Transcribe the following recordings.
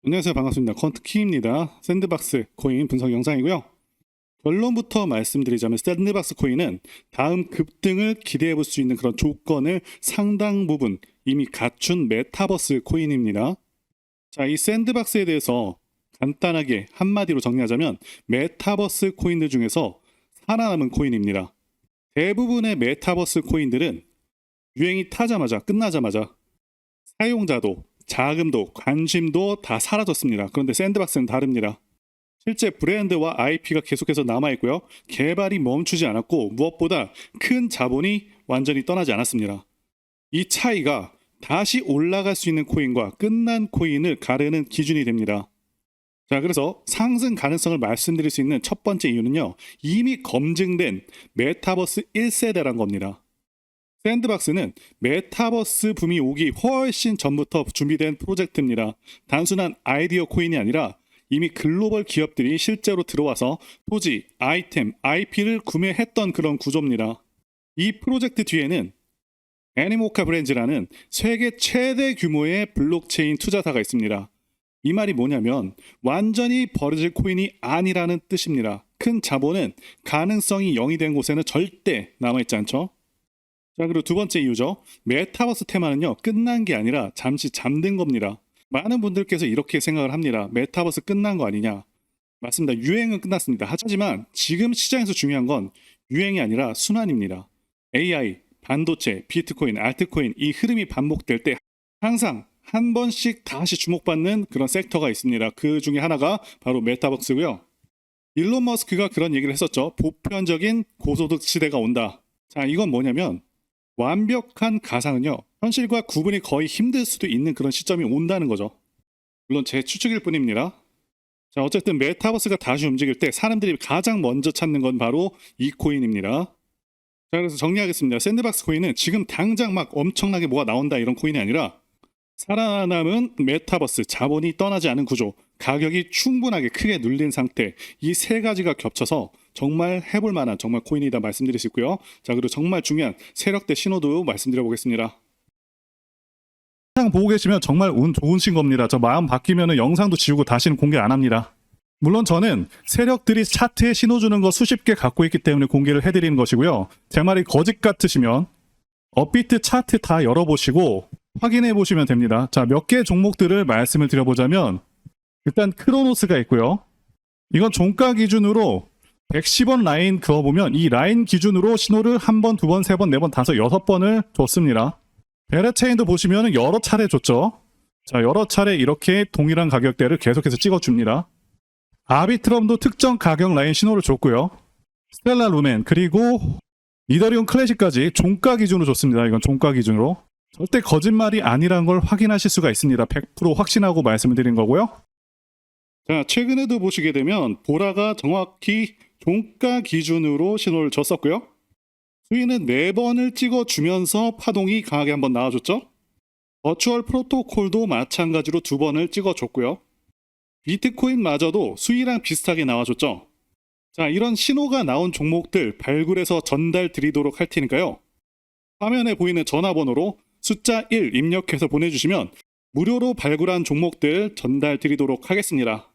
안녕하세요. 반갑습니다. 퀀트키입니다. 샌드박스 코인 분석 영상이고요. 결론부터 말씀드리자면 샌드박스 코인은 다음 급등을 기대해 볼 수 있는 그런 조건을 상당 부분 이미 갖춘 메타버스 코인입니다. 자, 이 샌드박스에 대해서 간단하게 한마디로 정리하자면 메타버스 코인들 중에서 살아남은 코인입니다. 대부분의 메타버스 코인들은 유행이 타자마자 끝나자마자 사용자도 자금도 관심도 다 사라졌습니다. 그런데 샌드박스는 다릅니다. 실제 브랜드와 IP가 계속해서 남아있고요. 개발이 멈추지 않았고 무엇보다 큰 자본이 완전히 떠나지 않았습니다. 이 차이가 다시 올라갈 수 있는 코인과 끝난 코인을 가르는 기준이 됩니다. 자, 그래서 상승 가능성을 말씀드릴 수 있는 첫 번째 이유는요. 이미 검증된 메타버스 1세대란 겁니다. 샌드박스는 메타버스 붐이 오기 훨씬 전부터 준비된 프로젝트입니다. 단순한 아이디어 코인이 아니라 이미 글로벌 기업들이 실제로 들어와서 토지, 아이템, IP를 구매했던 그런 구조입니다. 이 프로젝트 뒤에는 애니모카 브랜즈라는 세계 최대 규모의 블록체인 투자사가 있습니다. 이 말이 뭐냐면 완전히 버려질 코인이 아니라는 뜻입니다. 큰 자본은 가능성이 0이 된 곳에는 절대 남아있지 않죠. 자, 그리고 두 번째 이유죠. 메타버스 테마는요, 끝난 게 아니라 잠시 잠든 겁니다. 많은 분들께서 이렇게 생각을 합니다. 메타버스 끝난 거 아니냐. 맞습니다. 유행은 끝났습니다. 하지만 지금 시장에서 중요한 건 유행이 아니라 순환입니다. AI, 반도체, 비트코인, 알트코인 이 흐름이 반복될 때 항상 한 번씩 다시 주목받는 그런 섹터가 있습니다. 그 중에 하나가 바로 메타버스고요. 일론 머스크가 그런 얘기를 했었죠. 보편적인 고소득 시대가 온다. 자, 이건 뭐냐면 완벽한 가상은요, 현실과 구분이 거의 힘들 수도 있는 그런 시점이 온다는 거죠. 물론 제 추측일 뿐입니다. 자, 어쨌든 메타버스가 다시 움직일 때 사람들이 가장 먼저 찾는 건 바로 이 코인입니다. 자, 그래서 정리하겠습니다. 샌드박스 코인은 지금 당장 막 엄청나게 뭐가 나온다 이런 코인이 아니라 살아남은 메타버스, 자본이 떠나지 않은 구조, 가격이 충분하게 크게 눌린 상태, 이 세 가지가 겹쳐서 정말 해볼 만한 정말 코인이다 말씀드릴 수 있고요. 자, 그리고 정말 중요한 세력대 신호도 말씀드려 보겠습니다. 영상 보고 계시면 정말 운 좋으신 겁니다. 저 마음 바뀌면 영상도 지우고 다시는 공개 안 합니다. 물론 저는 세력들이 차트에 신호 주는 거 수십 개 갖고 있기 때문에 공개를 해드리는 것이고요. 제 말이 거짓 같으시면 업비트 차트 다 열어보시고 확인해 보시면 됩니다. 자, 몇 개 종목들을 말씀을 드려보자면 일단 크로노스가 있고요. 이건 종가 기준으로 110원 라인 그어보면 이 라인 기준으로 신호를 한 번, 두 번, 세 번, 네 번, 다섯, 여섯 번을 줬습니다. 베레체인도 보시면 여러 차례 줬죠. 자, 여러 차례 이렇게 동일한 가격대를 계속해서 찍어줍니다. 아비트럼도 특정 가격 라인 신호를 줬고요. 스텔라 루멘 그리고 이더리움 클래식까지 종가 기준으로 줬습니다. 이건 종가 기준으로. 절대 거짓말이 아니란 걸 확인하실 수가 있습니다. 100% 확신하고 말씀을 드린 거고요. 자, 최근에도 보시게 되면 보라가 정확히 종가 기준으로 신호를 줬었고요. 수위는 4번을 찍어주면서 파동이 강하게 한번 나와줬죠. 버추얼 프로토콜도 마찬가지로 2번을 찍어줬고요. 비트코인마저도 수위랑 비슷하게 나와줬죠. 자, 이런 신호가 나온 종목들 발굴해서 전달 드리도록 할 테니까요. 화면에 보이는 전화번호로 숫자 1 입력해서 보내주시면 무료로 발굴한 종목들 전달 드리도록 하겠습니다.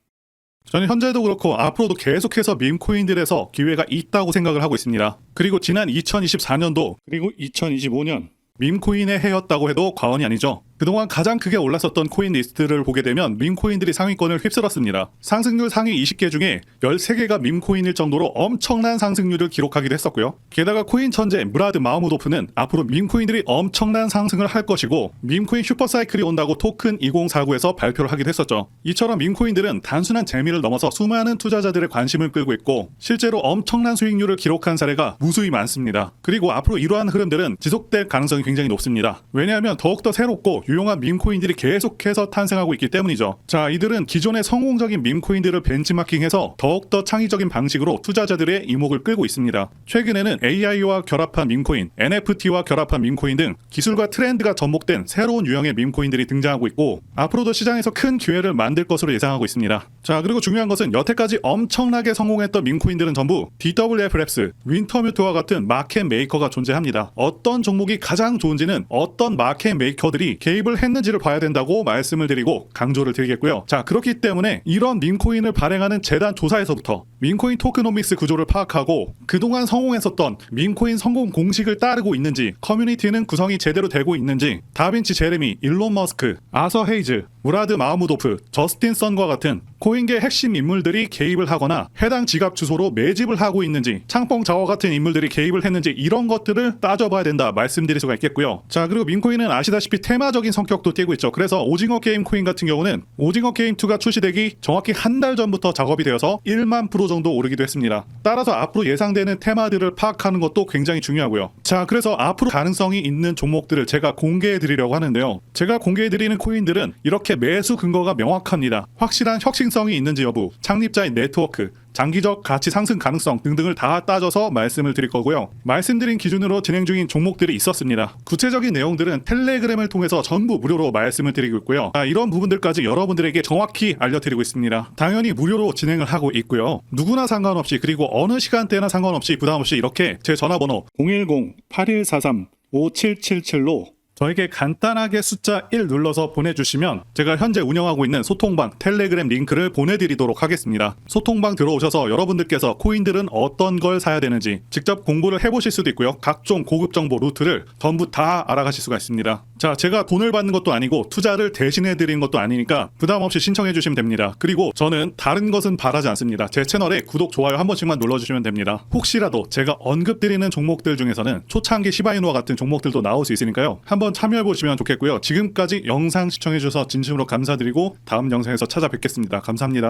저는 현재도 그렇고 앞으로도 계속해서 밈코인들에서 기회가 있다고 생각을 하고 있습니다. 그리고 지난 2024년도 그리고 2025년 밈코인의 해였다고 해도 과언이 아니죠. 그동안 가장 크게 올랐었던 코인 리스트를 보게 되면 밈코인들이 상위권을 휩쓸었습니다. 상승률 상위 20개 중에 13개가 밈코인일 정도로 엄청난 상승률을 기록하기도 했었고요. 게다가 코인 천재 무라드 마흐무도프는 앞으로 밈코인들이 엄청난 상승을 할 것이고 밈코인 슈퍼사이클이 온다고 토큰 2049에서 발표를 하기도 했었죠. 이처럼 밈코인들은 단순한 재미를 넘어서 수많은 투자자들의 관심을 끌고 있고 실제로 엄청난 수익률을 기록한 사례가 무수히 많습니다. 그리고 앞으로 이러한 흐름들은 지속될 가능성이 굉장히 높습니다. 왜냐하면 더욱더 새롭고 유용한 밈코인들이 계속해서 탄생하고 있기 때문이죠. 자, 이들은 기존의 성공적인 밈코인들을 벤치마킹해서 더욱더 창의적인 방식으로 투자자들의 이목을 끌고 있습니다. 최근에는 AI와 결합한 밈코인, NFT와 결합한 밈코인 등 기술과 트렌드가 접목된 새로운 유형의 밈코인들이 등장하고 있고 앞으로도 시장에서 큰 기회를 만들 것으로 예상하고 있습니다. 자, 그리고 중요한 것은 여태까지 엄청나게 성공했던 밈코인들은 전부 DWF 랩스, 윈터뮤트와 같은 마켓 메이커가 존재합니다. 어떤 종목이 가장 좋은지는 어떤 마켓 메이커들이 개인 개입을 했는지를 봐야 된다고 말씀을 드리고 강조를 드리겠고요. 자, 그렇기 때문에 이런 민코인을 발행하는 재단 조사에서부터 민코인 토크노믹스 구조를 파악하고 그동안 성공했었던 민코인 성공 공식을 따르고 있는지, 커뮤니티는 구성이 제대로 되고 있는지, 다빈치 제레미, 일론 머스크, 아서 헤이즈, 무라드 마흐무도프, 저스틴 선과 같은 코인계 핵심 인물들이 개입을 하거나 해당 지갑 주소로 매집을 하고 있는지, 창펑 자워 같은 인물들이 개입을 했는지 이런 것들을 따져봐야 된다 말씀드릴 수가 있겠고요. 자, 그리고 민코인은 아시다시피 테마적인 성격도 띠고 있죠. 그래서 오징어 게임 코인 같은 경우는 오징어 게임 2가 출시되기 정확히 한 달 전부터 작업이 되어서 1만 프로 정도 오르기도 했습니다. 따라서 앞으로 예상되는 테마들을 파악하는 것도 굉장히 중요하고요. 자, 그래서 앞으로 가능성이 있는 종목들을 제가 공개해 드리려고 하는데요. 제가 공개해 드리는 코인들은 이렇게 매수 근거가 명확합니다. 확실한 혁신성이 있는지 여부, 창립자의 네트워크, 장기적 가치 상승 가능성 등등을 다 따져서 말씀을 드릴 거고요. 말씀드린 기준으로 진행 중인 종목들이 있었습니다. 구체적인 내용들은 텔레그램을 통해서 전부 무료로 말씀을 드리고 있고요. 이런 부분들까지 여러분들에게 정확히 알려드리고 있습니다. 당연히 무료로 진행을 하고 있고요. 누구나 상관없이, 그리고 어느 시간대나 상관없이 부담없이 이렇게 제 전화번호 010-8143-5777로 저에게 간단하게 숫자 1 눌러서 보내주시면 제가 현재 운영하고 있는 소통방 텔레그램 링크를 보내드리도록 하겠습니다. 소통방 들어오셔서 여러분들께서 코인들은 어떤 걸 사야 되는지 직접 공부를 해보실 수도 있고요. 각종 고급 정보 루트를 전부 다 알아가실 수가 있습니다. 자, 제가 돈을 받는 것도 아니고 투자를 대신해드리는 것도 아니니까 부담없이 신청해주시면 됩니다. 그리고 저는 다른 것은 바라지 않습니다. 제 채널에 구독, 좋아요 한 번씩만 눌러주시면 됩니다. 혹시라도 제가 언급드리는 종목들 중에서는 초창기 시바이누와 같은 종목들도 나올 수 있으니까요. 한번 참여해보시면 좋겠고요. 지금까지 영상 시청해주셔서 진심으로 감사드리고 다음 영상에서 찾아뵙겠습니다. 감사합니다.